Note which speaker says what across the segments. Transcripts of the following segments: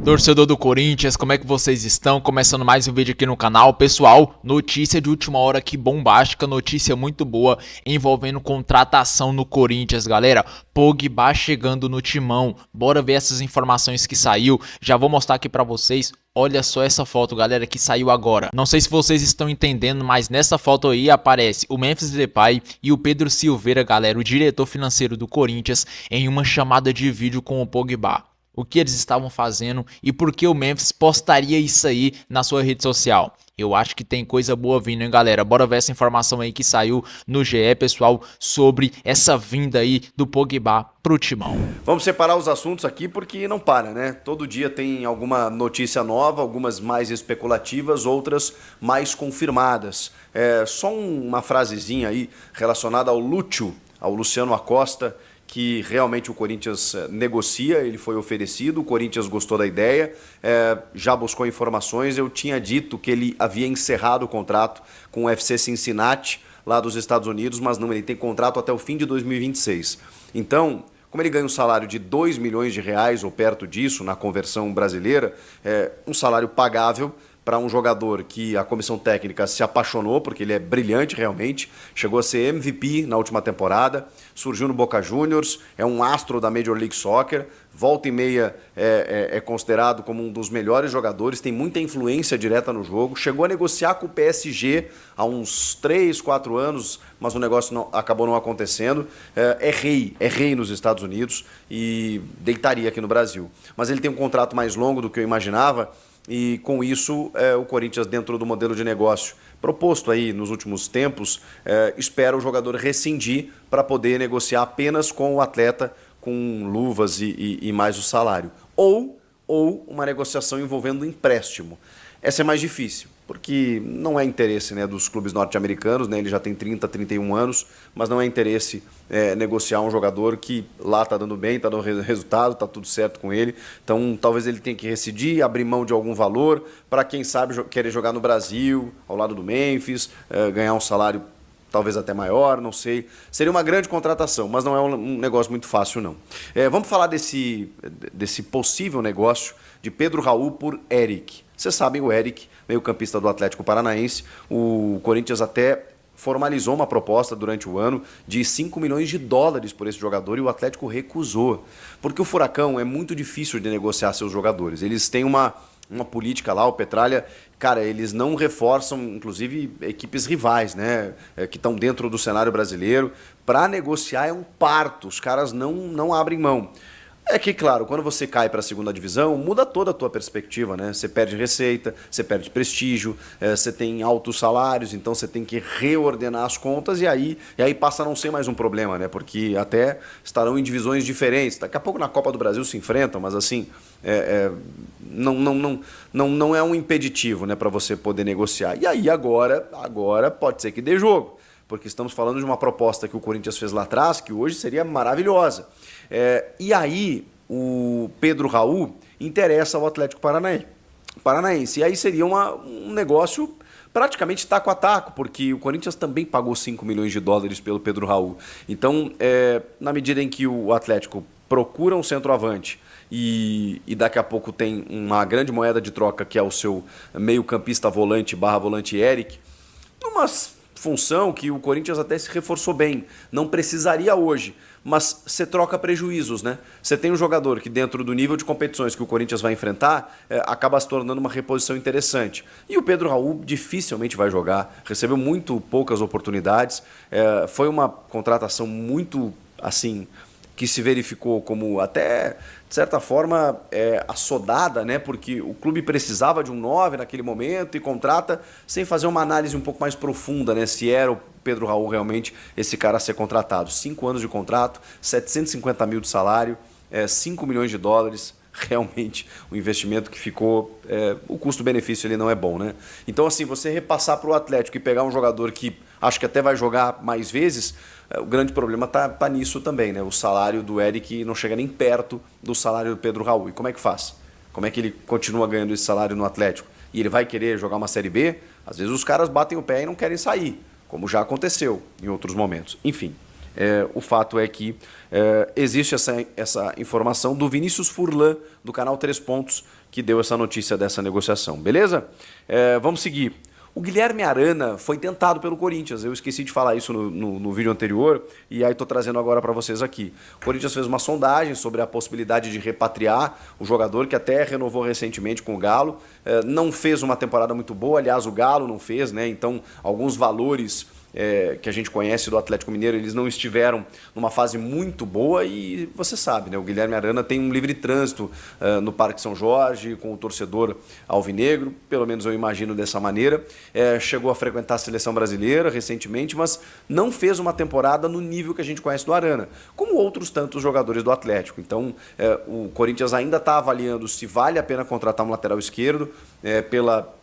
Speaker 1: Torcedor do Corinthians, como é que vocês estão? Começando mais um vídeo aqui no canal. Pessoal, notícia de última hora aqui bombástica, notícia muito boa envolvendo contratação no Corinthians, galera. Pogba chegando no timão. Bora ver essas informações que saiu. Já vou mostrar aqui pra vocês. Olha só essa foto, galera, que saiu agora. Não sei se vocês estão entendendo, mas nessa foto aí aparece o Memphis Depay e o Pedro Silveira, galera, o diretor financeiro do Corinthians, em uma chamada de vídeo com o Pogba. O que eles estavam fazendo e por que o Memphis postaria isso aí na sua rede social. Eu acho que tem coisa boa vindo, hein, galera? Bora ver essa informação aí que saiu no GE, pessoal, sobre essa vinda aí do Pogba pro Timão.
Speaker 2: Vamos separar os assuntos aqui porque não para, né? Todo dia tem alguma notícia nova, algumas mais especulativas, outras mais confirmadas. Só uma frasezinha aí relacionada ao Lúcio, ao Luciano Acosta, que realmente o Corinthians negocia, ele foi oferecido, o Corinthians gostou da ideia, já buscou informações. Eu tinha dito que ele havia encerrado o contrato com o FC Cincinnati, lá dos Estados Unidos, mas não, ele tem contrato até o fim de 2026. Então, como ele ganha um salário de 2 milhões de reais ou perto disso, na conversão brasileira, um salário pagável para um jogador que a comissão técnica se apaixonou, porque ele é brilhante realmente, chegou a ser MVP na última temporada, surgiu no Boca Juniors, é um astro da Major League Soccer, volta e meia é considerado como um dos melhores jogadores, tem muita influência direta no jogo, chegou a negociar com o PSG há uns 3, 4 anos, mas o negócio acabou não acontecendo. É rei nos Estados Unidos e deitaria aqui no Brasil. Mas ele tem um contrato mais longo do que eu imaginava, e com isso o Corinthians, dentro do modelo de negócio proposto aí nos últimos tempos, espera o jogador rescindir para poder negociar apenas com o atleta, com luvas e mais o salário. Ou uma negociação envolvendo empréstimo. Essa é mais difícil, porque não é interesse, né, dos clubes norte-americanos, né, ele já tem 30, 31 anos, mas não é interesse negociar um jogador que lá está dando bem, está dando resultado, está tudo certo com ele. Então talvez ele tenha que rescindir, abrir mão de algum valor, para quem sabe querer jogar no Brasil, ao lado do Memphis, ganhar um salário talvez até maior, não sei. Seria uma grande contratação, mas não é um negócio muito fácil, não. Vamos falar desse possível negócio de Pedro Raul por Eric. Vocês sabem, o Eric, meio-campista do Atlético Paranaense, o Corinthians até formalizou uma proposta durante o ano de 5 milhões de dólares por esse jogador e o Atlético recusou. Porque o Furacão é muito difícil de negociar seus jogadores. Eles têm uma política lá, o Petralha, cara, eles não reforçam, inclusive, equipes rivais, né, que estão dentro do cenário brasileiro. Para negociar é um parto, os caras não abrem mão. É que, claro, quando você cai para a segunda divisão, muda toda a tua perspectiva, né? Você perde receita, você perde prestígio, você tem altos salários, então você tem que reordenar as contas e aí passa a não ser mais um problema, né? Porque até estarão em divisões diferentes. Daqui a pouco na Copa do Brasil se enfrentam, mas assim, não é um impeditivo, né, para você poder negociar. E aí agora pode ser que dê jogo, porque estamos falando de uma proposta que o Corinthians fez lá atrás, que hoje seria maravilhosa. E aí o Pedro Raul interessa ao Atlético Paranaense. E aí seria um negócio praticamente taco a taco, porque o Corinthians também pagou 5 milhões de dólares pelo Pedro Raul. Então, na medida em que o Atlético procura um centroavante e daqui a pouco tem uma grande moeda de troca, que é o seu meio-campista volante / volante Eric, numa função que o Corinthians até se reforçou bem, não precisaria hoje, mas você troca prejuízos, né? Você tem um jogador que, dentro do nível de competições que o Corinthians vai enfrentar, acaba se tornando uma reposição interessante. E o Pedro Raul dificilmente vai jogar, recebeu muito poucas oportunidades, foi uma contratação muito, assim, que se verificou como até, de certa forma, assodada, né? Porque o clube precisava de um 9 naquele momento e contrata sem fazer uma análise um pouco mais profunda, né? Se era o Pedro Raul realmente esse cara a ser contratado. 5 anos de contrato, 750 mil de salário, 5 milhões de dólares. Realmente o investimento que ficou, o custo-benefício ele não é bom, né? Então, assim, você repassar para o Atlético e pegar um jogador que acho que até vai jogar mais vezes, o grande problema tá nisso também, né? O salário do Eric não chega nem perto do salário do Pedro Raul. E como é que faz? Como é que ele continua ganhando esse salário no Atlético? E ele vai querer jogar uma Série B? Às vezes os caras batem o pé e não querem sair, como já aconteceu em outros momentos. Enfim, O fato é que existe essa informação do Vinícius Furlan, do canal 3 Pontos, que deu essa notícia dessa negociação. Beleza? Vamos seguir. O Guilherme Arana foi tentado pelo Corinthians. Eu esqueci de falar isso no vídeo anterior e aí estou trazendo agora para vocês aqui. O Corinthians fez uma sondagem sobre a possibilidade de repatriar o jogador, que até renovou recentemente com o Galo. Não fez uma temporada muito boa, aliás, o Galo não fez, né? Então, alguns valores que a gente conhece do Atlético Mineiro, eles não estiveram numa fase muito boa e você sabe, né? O Guilherme Arana tem um livre trânsito no Parque São Jorge, com o torcedor alvinegro, pelo menos eu imagino dessa maneira. Chegou a frequentar a seleção brasileira recentemente, mas não fez uma temporada no nível que a gente conhece do Arana, como outros tantos jogadores do Atlético. Então, o Corinthians ainda está avaliando se vale a pena contratar um lateral esquerdo,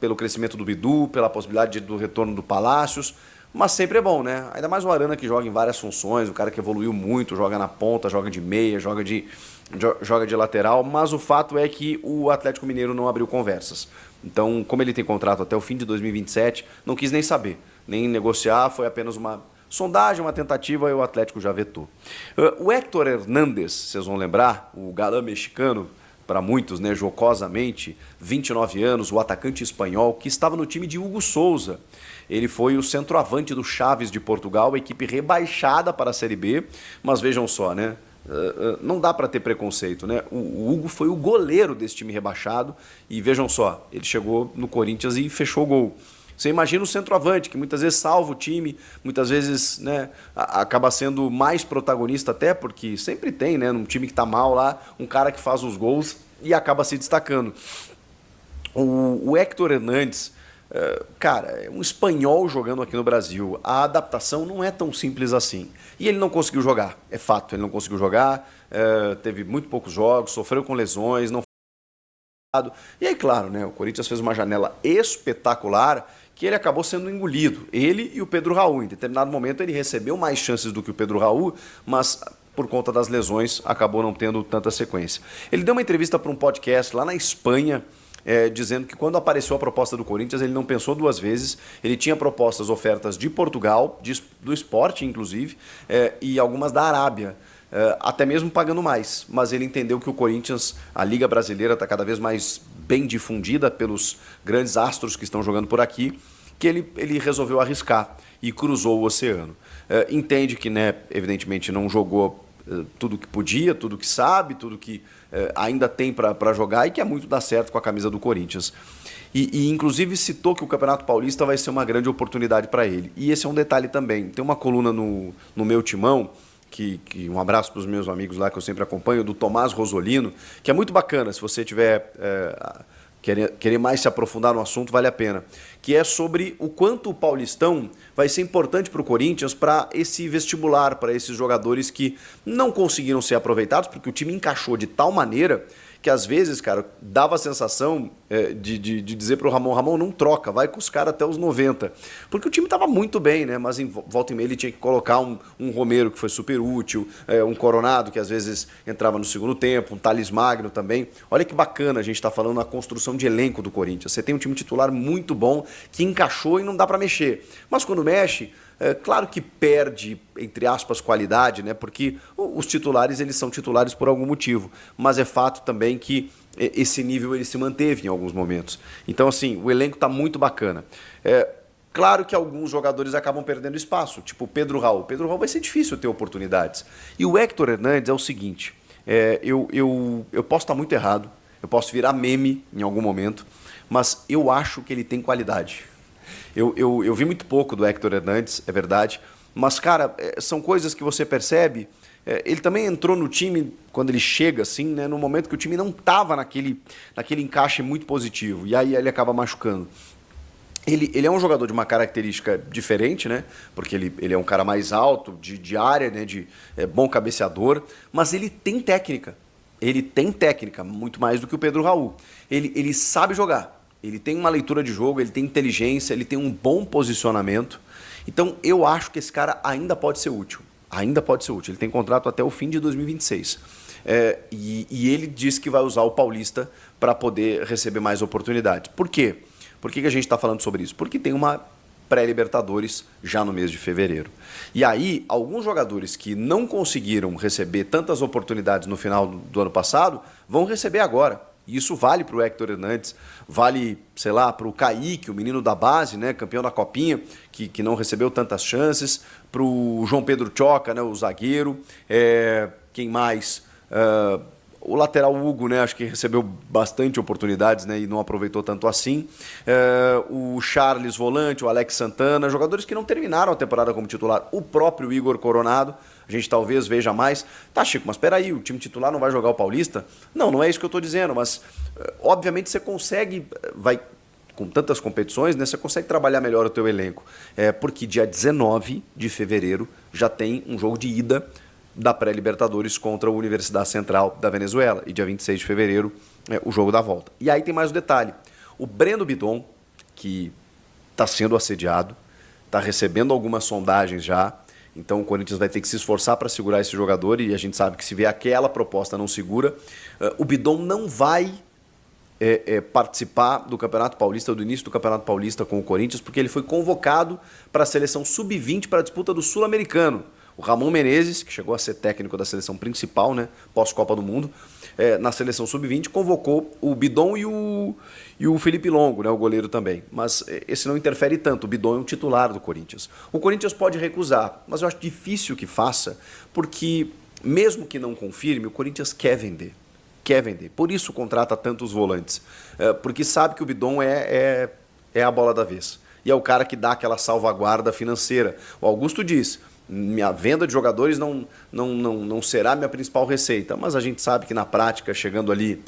Speaker 2: pelo crescimento do Bidu, pela possibilidade do retorno do Palácios. Mas sempre é bom, né? Ainda mais o Arana, que joga em várias funções, o cara que evoluiu muito, joga na ponta, joga de meia, joga de lateral, mas o fato é que o Atlético Mineiro não abriu conversas. Então, como ele tem contrato até o fim de 2027, não quis nem saber, nem negociar, foi apenas uma sondagem, uma tentativa e o Atlético já vetou. O Héctor Hernández, vocês vão lembrar, o galã mexicano, para muitos, né, jocosamente, 29 anos, o atacante espanhol, que estava no time de Hugo Souza. Ele foi o centroavante do Chaves de Portugal, equipe rebaixada para a Série B, mas vejam só, né? Não dá para ter preconceito, né? O Hugo foi o goleiro desse time rebaixado e vejam só, ele chegou no Corinthians e fechou o gol. Você imagina o centroavante, que muitas vezes salva o time, muitas vezes, né, acaba sendo mais protagonista até, porque sempre tem, né, num time que está mal lá, um cara que faz os gols e acaba se destacando. O Héctor Hernández, cara, é um espanhol jogando aqui no Brasil. A adaptação não é tão simples assim. E ele não conseguiu jogar, é fato, ele não conseguiu jogar, teve muito poucos jogos, sofreu com lesões, não foi. E aí, claro, né, o Corinthians fez uma janela espetacular que ele acabou sendo engolido, ele e o Pedro Raul. Em determinado momento ele recebeu mais chances do que o Pedro Raul, mas por conta das lesões acabou não tendo tanta sequência. Ele deu uma entrevista para um podcast lá na Espanha, dizendo que quando apareceu a proposta do Corinthians ele não pensou duas vezes, ele tinha propostas, ofertas de Portugal, do esporte inclusive, e algumas da Arábia. Até mesmo pagando mais, mas ele entendeu que o Corinthians, a Liga Brasileira está cada vez mais bem difundida pelos grandes astros que estão jogando por aqui, que ele resolveu arriscar e cruzou o oceano. Entende que, né, evidentemente não jogou tudo que podia, tudo que sabe, tudo que ainda tem para jogar e que é muito dar certo com a camisa do Corinthians. E inclusive citou que o Campeonato Paulista vai ser uma grande oportunidade para ele. E esse é um detalhe também. Tem uma coluna no meu timão, que um abraço para os meus amigos lá que eu sempre acompanho, do Tomás Rosolino, que é muito bacana, se você tiver querer mais se aprofundar no assunto, vale a pena, que é sobre o quanto o Paulistão vai ser importante para o Corinthians, para esse vestibular, para esses jogadores que não conseguiram ser aproveitados, porque o time encaixou de tal maneira que às vezes, cara, dava a sensação de dizer pro Ramon, não troca, vai com os caras até os 90. Porque o time estava muito bem, né? Mas em volta e meia ele tinha que colocar um Romero, que foi super útil, um Coronado, que às vezes entrava no segundo tempo, um Thales Magno também. Olha que bacana a gente tá falando na construção de elenco do Corinthians. Você tem um time titular muito bom, que encaixou e não dá para mexer. Mas quando mexe, claro que perde, entre aspas, qualidade, né? Porque os titulares, eles são titulares por algum motivo. Mas é fato também que esse nível ele se manteve em alguns momentos. Então, assim, o elenco está muito bacana. Claro que alguns jogadores acabam perdendo espaço, tipo o Pedro Raul. Pedro Raul vai ser difícil ter oportunidades. E o Héctor Hernández é o seguinte, eu posso estar muito errado, eu posso virar meme em algum momento, mas eu acho que ele tem qualidade. Eu vi muito pouco do Héctor Hernández, é verdade, mas, cara, são coisas que você percebe. Ele também entrou no time, quando ele chega, assim, né, no momento que o time não estava naquele encaixe muito positivo, e aí ele acaba machucando. Ele é um jogador de uma característica diferente, né? Porque ele é um cara mais alto, de área, né? Bom cabeceador, mas ele tem técnica. Ele tem técnica, muito mais do que o Pedro Raul. Ele sabe jogar. Ele tem uma leitura de jogo, ele tem inteligência, ele tem um bom posicionamento. Então, eu acho que esse cara ainda pode ser útil. Ainda pode ser útil. Ele tem contrato até o fim de 2026. E ele diz que vai usar o Paulista para poder receber mais oportunidades. Por quê? Por que a gente está falando sobre isso? Porque tem uma pré-Libertadores já no mês de fevereiro. E aí, alguns jogadores que não conseguiram receber tantas oportunidades no final do ano passado vão receber agora. E isso vale para o Héctor Hernandes, vale, sei lá, para o Kaique, o menino da base, né, campeão da Copinha, que não recebeu tantas chances, para o João Pedro Choca, né, o zagueiro, quem mais? O lateral Hugo, né, acho que recebeu bastante oportunidades, né, e não aproveitou tanto assim. O Charles volante, o Alex Santana, jogadores que não terminaram a temporada como titular. O próprio Igor Coronado, a gente talvez veja mais. Tá, Chico, mas espera aí, o time titular não vai jogar o Paulista? Não, não é isso que eu estou dizendo, mas obviamente você consegue, com tantas competições, né, você consegue trabalhar melhor o teu elenco. Porque dia 19 de fevereiro já tem um jogo de ida da pré-Libertadores contra a Universidade Central da Venezuela. E dia 26 de fevereiro, o jogo da volta. E aí tem mais um detalhe. O Breno Bidon, que está sendo assediado, está recebendo algumas sondagens já. Então o Corinthians vai ter que se esforçar para segurar esse jogador. E a gente sabe que se vier aquela proposta não segura, o Bidon não vai participar do Campeonato Paulista, do início do Campeonato Paulista com o Corinthians, porque ele foi convocado para a seleção sub-20 para a disputa do Sul-Americano. O Ramon Menezes, que chegou a ser técnico da seleção principal, né, pós-Copa do Mundo, na seleção sub-20, convocou o Bidon e o Felipe Longo, né, o goleiro também. Mas esse não interfere tanto, o Bidon é um titular do Corinthians. O Corinthians pode recusar, mas eu acho difícil que faça, porque mesmo que não confirme, o Corinthians quer vender. Quer vender. Por isso contrata tantos volantes. Porque sabe que o Bidon é a bola da vez. E é o cara que dá aquela salvaguarda financeira. O Augusto diz: minha venda de jogadores não será minha principal receita, mas a gente sabe que na prática, chegando ali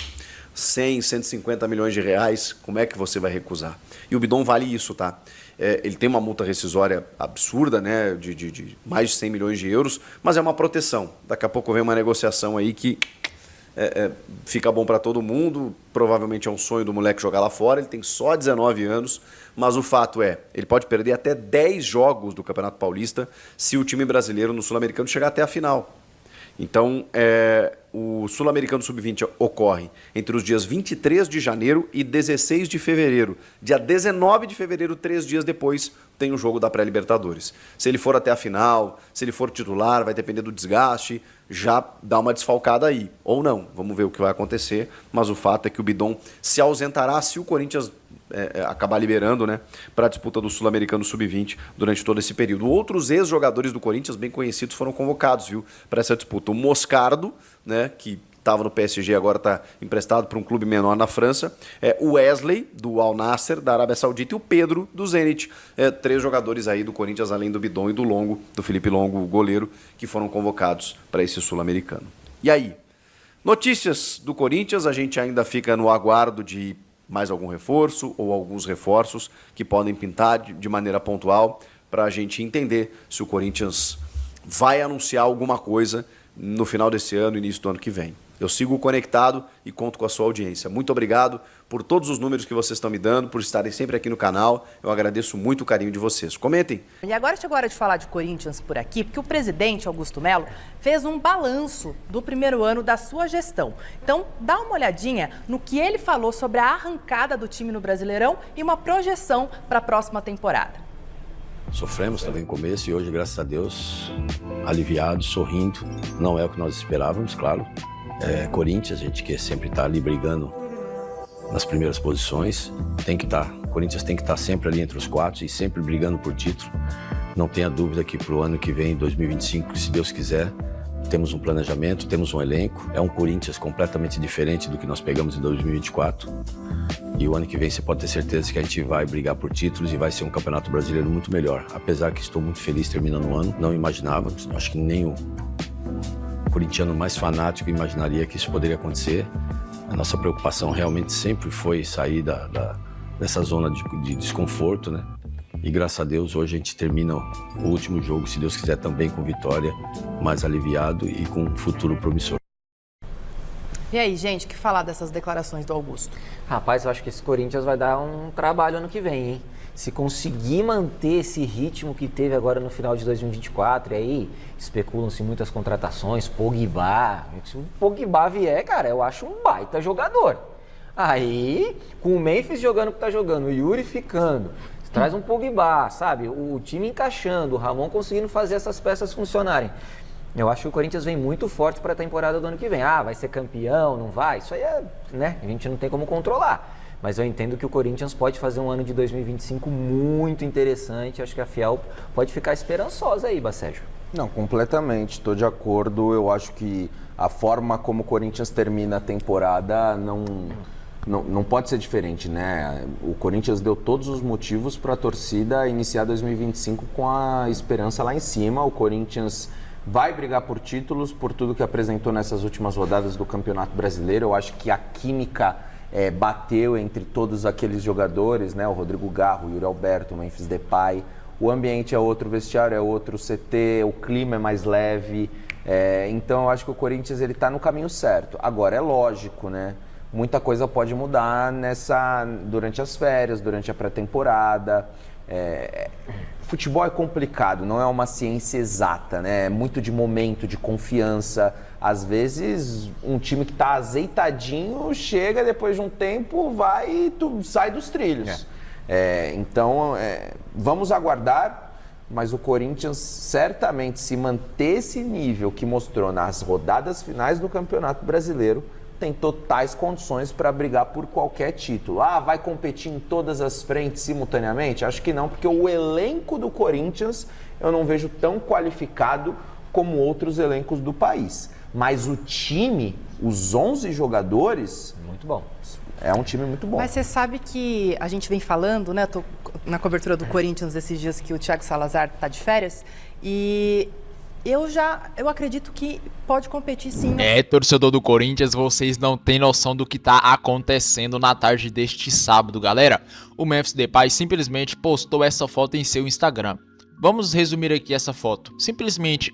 Speaker 2: 100, 150 milhões de reais, como é que você vai recusar? E o Bidon vale isso, tá? Ele tem uma multa rescisória absurda, né, de mais de 100 milhões de euros, mas é uma proteção. Daqui a pouco vem uma negociação aí que fica bom para todo mundo. Provavelmente é um sonho do moleque jogar lá fora. Ele tem só 19 anos, mas o fato ele pode perder até 10 jogos do Campeonato Paulista se o time brasileiro no Sul-Americano chegar até a final. Então, o Sul-Americano Sub-20 ocorre entre os dias 23 de janeiro e 16 de fevereiro. Dia 19 de fevereiro, 3 dias depois, tem o jogo da pré-Libertadores. Se ele for até a final, se ele for titular, vai depender do desgaste, já dá uma desfalcada aí. Ou não, vamos ver o que vai acontecer. Mas o fato é que o Bidon se ausentará se o Corinthians acabar liberando, né, para a disputa do Sul-Americano Sub-20 durante todo esse período. Outros ex-jogadores do Corinthians bem conhecidos foram convocados, viu, para essa disputa. O Moscardo, né, que estava no PSG, agora está emprestado para um clube menor na França. O Wesley, do Al Nassr, da Arábia Saudita, e o Pedro, do Zenit. 3 jogadores aí do Corinthians, além do Bidon e do Longo, do Felipe Longo, o goleiro, que foram convocados para esse Sul-Americano. E aí? Notícias do Corinthians, a gente ainda fica no aguardo de mais algum reforço ou alguns reforços que podem pintar de maneira pontual para a gente entender se o Corinthians vai anunciar alguma coisa no final desse ano, início do ano que vem. Eu sigo conectado e conto com a sua audiência. Muito obrigado por todos os números que vocês estão me dando, por estarem sempre aqui no canal. Eu agradeço muito o carinho de vocês. Comentem.
Speaker 3: E agora chegou a hora de falar de Corinthians por aqui, porque o presidente Augusto Melo fez um balanço do primeiro ano da sua gestão. Então, dá uma olhadinha no que ele falou sobre a arrancada do time no Brasileirão e uma projeção para a próxima temporada.
Speaker 4: Sofremos também no começo e hoje, graças a Deus, aliviados, sorrindo. Não é o que nós esperávamos, claro. Corinthians, a gente quer sempre estar ali brigando nas primeiras posições. O Corinthians tem que estar sempre ali entre os 4 e sempre brigando por título. Não tenha dúvida que para o ano que vem, 2025, se Deus quiser, temos um planejamento, temos um elenco. É um Corinthians completamente diferente do que nós pegamos em 2024. E o ano que vem você pode ter certeza que a gente vai brigar por títulos e vai ser um campeonato brasileiro muito melhor. Apesar que estou muito feliz terminando o ano, não imaginávamos, acho que nem o corintiano mais fanático imaginaria que isso poderia acontecer. A nossa preocupação realmente sempre foi sair dessa zona de desconforto, né? E graças a Deus hoje a gente termina o último jogo, se Deus quiser, também com vitória, mais aliviado e com um futuro promissor.
Speaker 3: E aí, gente, o que falar dessas declarações do Augusto?
Speaker 5: Rapaz, eu acho que esse Corinthians vai dar um trabalho ano que vem, hein? Se conseguir manter esse ritmo que teve agora no final de 2024, e aí especulam-se muitas contratações, Pogba. Se o Pogba vier, cara, eu acho um baita jogador. Aí, com o Memphis jogando o que tá jogando, o Yuri ficando, Traz um Pogba, sabe? O time encaixando, o Ramon conseguindo fazer essas peças funcionarem. Eu acho que o Corinthians vem muito forte para a temporada do ano que vem. Vai ser campeão, não vai? Isso aí né? A gente não tem como controlar. Mas eu entendo que o Corinthians pode fazer um ano de 2025 muito interessante. Acho que a Fiel pode ficar esperançosa aí, Bacégio.
Speaker 6: Não, completamente. Estou de acordo. Eu acho que a forma como o Corinthians termina a temporada não pode ser diferente, né? O Corinthians deu todos os motivos para a torcida iniciar 2025 com a esperança lá em cima. O Corinthians vai brigar por títulos, por tudo que apresentou nessas últimas rodadas do Campeonato Brasileiro. Eu acho que a química bateu entre todos aqueles jogadores, né? O Rodrigo Garro, o Yuri Alberto, o Memphis Depay. O ambiente é outro, o vestiário é outro, o CT, o clima é mais leve. Então eu acho que o Corinthians está no caminho certo. Agora, é lógico, né? Muita coisa pode mudar durante as férias, durante a pré-temporada. Futebol é complicado, não é uma ciência exata, né? É muito de momento, de confiança. Às vezes, um time que está azeitadinho chega, depois de um tempo, vai e sai dos trilhos. Então, vamos aguardar, mas o Corinthians certamente, se manter esse nível que mostrou nas rodadas finais do Campeonato Brasileiro, tem totais condições para brigar por qualquer título. Vai competir em todas as frentes simultaneamente? Acho que não, porque o elenco do Corinthians eu não vejo tão qualificado como outros elencos do país. Mas o time, os 11 jogadores...
Speaker 5: Muito bom.
Speaker 6: É um time muito bom.
Speaker 3: Mas você sabe que a gente vem falando, né? Tô na cobertura do Corinthians esses dias que o Thiago Salazar está de férias e... Eu acredito que pode competir sim.
Speaker 1: Torcedor do Corinthians, vocês não têm noção do que tá acontecendo na tarde deste sábado, galera. O Memphis Depay simplesmente postou essa foto em seu Instagram. Vamos resumir aqui essa foto. Simplesmente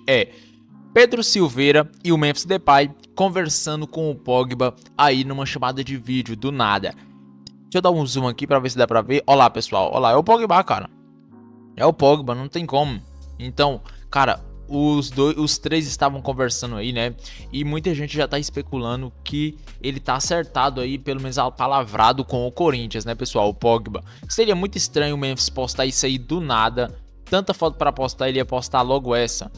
Speaker 1: Pedro Silveira e o Memphis Depay conversando com o Pogba aí numa chamada de vídeo do nada. Deixa eu dar um zoom aqui pra ver se dá pra ver. Olha lá, pessoal. Olha lá, é o Pogba, cara. É o Pogba, não tem como. Então, cara... Os três estavam conversando aí, né? E muita gente já tá especulando que ele tá acertado aí, pelo menos palavrado com o Corinthians, né, pessoal? O Pogba. Seria muito estranho o Memphis postar isso aí do nada. Tanta foto pra postar, ele ia postar logo essa.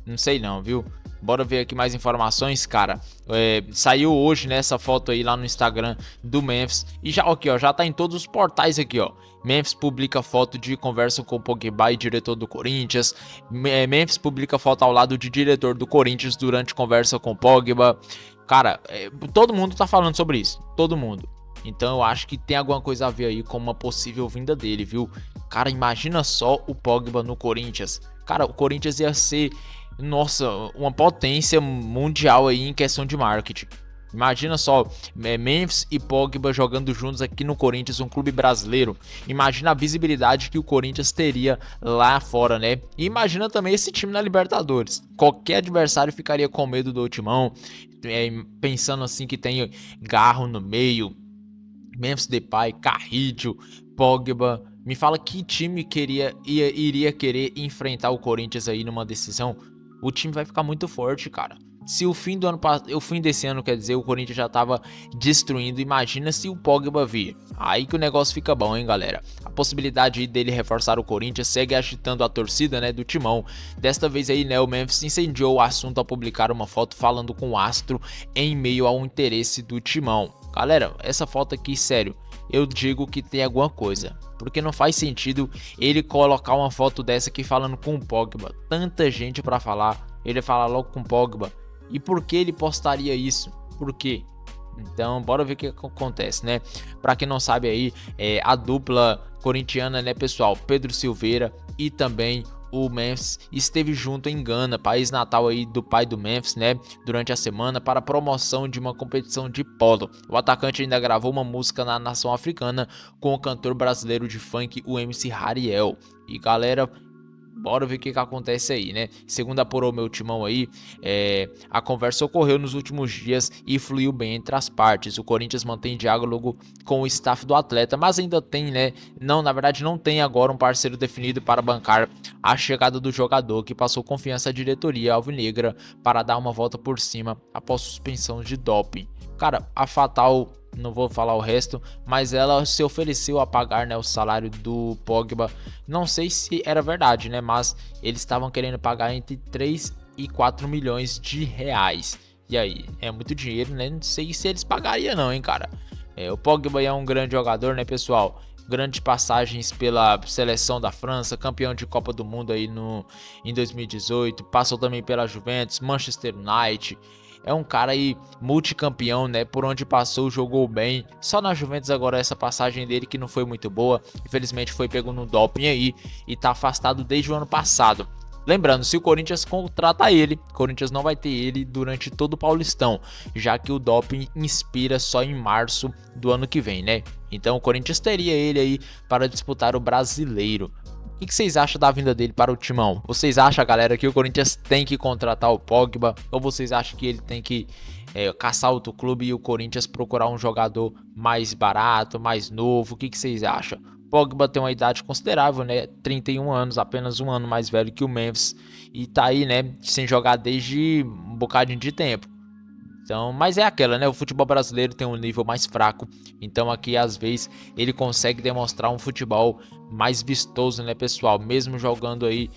Speaker 1: Não sei não, viu? Bora ver aqui mais informações, cara. Saiu hoje, né, essa foto aí lá no Instagram do Memphis. E já aqui, ó, já tá em todos os portais aqui, ó. Memphis publica foto de conversa com o Pogba e diretor do Corinthians. Memphis publica foto ao lado de diretor do Corinthians durante conversa com o Pogba. Cara, todo mundo tá falando sobre isso. Todo mundo. Então eu acho que tem alguma coisa a ver aí com uma possível vinda dele, viu? Cara, imagina só o Pogba no Corinthians. Cara, o Corinthians ia ser... Nossa, uma potência mundial aí em questão de marketing. Imagina só, Memphis e Pogba jogando juntos aqui no Corinthians, um clube brasileiro. Imagina a visibilidade que o Corinthians teria lá fora, né? E imagina também esse time na Libertadores. Qualquer adversário ficaria com medo do Timão, pensando assim que tem Garro no meio, Memphis Depay, Carrillo, Pogba. Me fala que time iria querer enfrentar o Corinthians aí numa decisão. O time vai ficar muito forte, cara. Se o fim desse ano, quer dizer, o Corinthians já tava destruindo, imagina se o Pogba vir. Aí que o negócio fica bom, hein, galera. A possibilidade aí dele reforçar o Corinthians segue agitando a torcida, né, do Timão. Desta vez aí, né, o Memphis incendiou o assunto ao publicar uma foto falando com o astro em meio ao interesse do Timão. Galera, essa foto aqui, sério, eu digo que tem alguma coisa. Porque não faz sentido ele colocar uma foto dessa aqui falando com o Pogba. Tanta gente pra falar, ele fala logo com o Pogba. E por que ele postaria isso? Por quê? Então, bora ver o que acontece, né? Pra quem não sabe aí, a dupla corintiana, né, pessoal? Pedro Silveira e também o Memphis esteve junto em Gana, país natal aí do pai do Memphis, né, durante a semana para a promoção de uma competição de polo. O atacante ainda gravou uma música na nação africana com o cantor brasileiro de funk, o MC Hariel. E galera, bora ver o que acontece aí, né? Segundo apurou meu timão aí, a conversa ocorreu nos últimos dias e fluiu bem entre as partes. O Corinthians mantém diálogo com o staff do atleta, mas ainda tem, né? Não, na verdade não tem agora um parceiro definido para bancar a chegada do jogador, que passou confiança à diretoria alvinegra para dar uma volta por cima após suspensão de doping. Cara, a Fatal não vou falar o resto, mas ela se ofereceu a pagar, né, o salário do Pogba. Não sei se era verdade, né, mas eles estavam querendo pagar entre 3 e 4 milhões de reais. E aí, é muito dinheiro, né? Não sei se eles pagariam não, hein, cara. O Pogba é um grande jogador, né, pessoal? Grandes passagens pela seleção da França, campeão de Copa do Mundo aí em 2018, passou também pela Juventus, Manchester United. É um cara aí multicampeão, né? Por onde passou, jogou bem. Só na Juventus agora essa passagem dele que não foi muito boa. Infelizmente foi pego no doping aí e tá afastado desde o ano passado. Lembrando, se o Corinthians contrata ele, o Corinthians não vai ter ele durante todo o Paulistão, já que o doping expira só em março do ano que vem, né? Então o Corinthians teria ele aí para disputar o Brasileiro. O que vocês acham da vinda dele para o Timão? Vocês acham, galera, que o Corinthians tem que contratar o Pogba? Ou vocês acham que ele tem que caçar outro clube e o Corinthians procurar um jogador mais barato, mais novo? O que vocês acham? Pogba tem uma idade considerável, né? 31 anos, apenas um ano mais velho que o Memphis. E tá aí, né? Sem jogar desde um bocadinho de tempo. Então, mas é aquela, né? O futebol brasileiro tem um nível mais fraco. Então aqui, às vezes, ele consegue demonstrar um futebol mais vistoso, né, pessoal? Mesmo jogando aí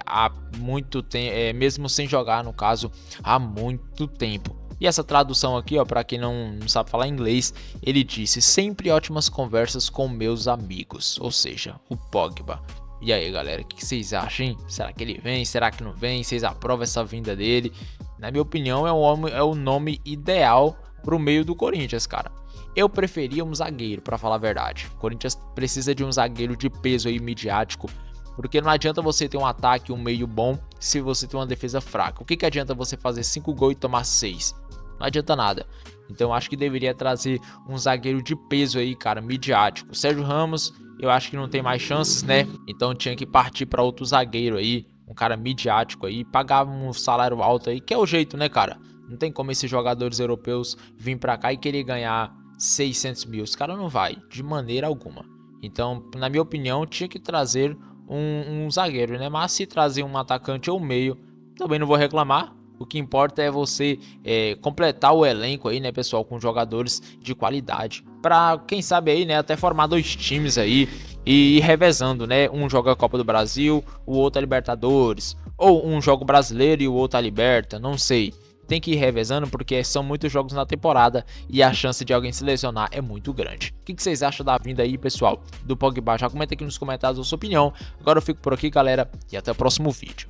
Speaker 1: há muito tempo, mesmo sem jogar, no caso, há muito tempo. E essa tradução aqui, ó, para quem não sabe falar inglês, ele disse: sempre ótimas conversas com meus amigos, ou seja, o Pogba. E aí, galera, o que vocês acham, hein? Será que ele vem? Será que não vem? Vocês aprovam essa vinda dele? Na minha opinião, é o nome ideal pro meio do Corinthians, cara. Eu preferia um zagueiro, para falar a verdade. O Corinthians precisa de um zagueiro de peso aí midiático, porque não adianta você ter um ataque, um meio bom, se você tem uma defesa fraca. O que adianta você fazer 5 gols e tomar 6? Não adianta nada. Então eu acho que deveria trazer um zagueiro de peso aí, cara, midiático. Sérgio Ramos, eu acho que não tem mais chances, né? Então tinha que partir para outro zagueiro aí, um cara midiático aí, pagar um salário alto aí, que é o jeito, né, cara? Não tem como esses jogadores europeus vir para cá e querer ganhar 600 mil. Os caras não vai, de maneira alguma. Então, na minha opinião, tinha que trazer um zagueiro, né? Mas se trazer um atacante ou meio, também não vou reclamar. O que importa é você completar o elenco aí, né, pessoal, com jogadores de qualidade. Pra, quem sabe aí, né, até formar 2 times aí e ir revezando, né? Um joga a Copa do Brasil, o outro a Libertadores. Ou um joga o Brasileiro e o outro a Liberta, não sei. Tem que ir revezando porque são muitos jogos na temporada e a chance de alguém se lesionar é muito grande. O que vocês acham da vinda aí, pessoal, do Pogba? Já comenta aqui nos comentários a sua opinião. Agora eu fico por aqui, galera, e até o próximo vídeo.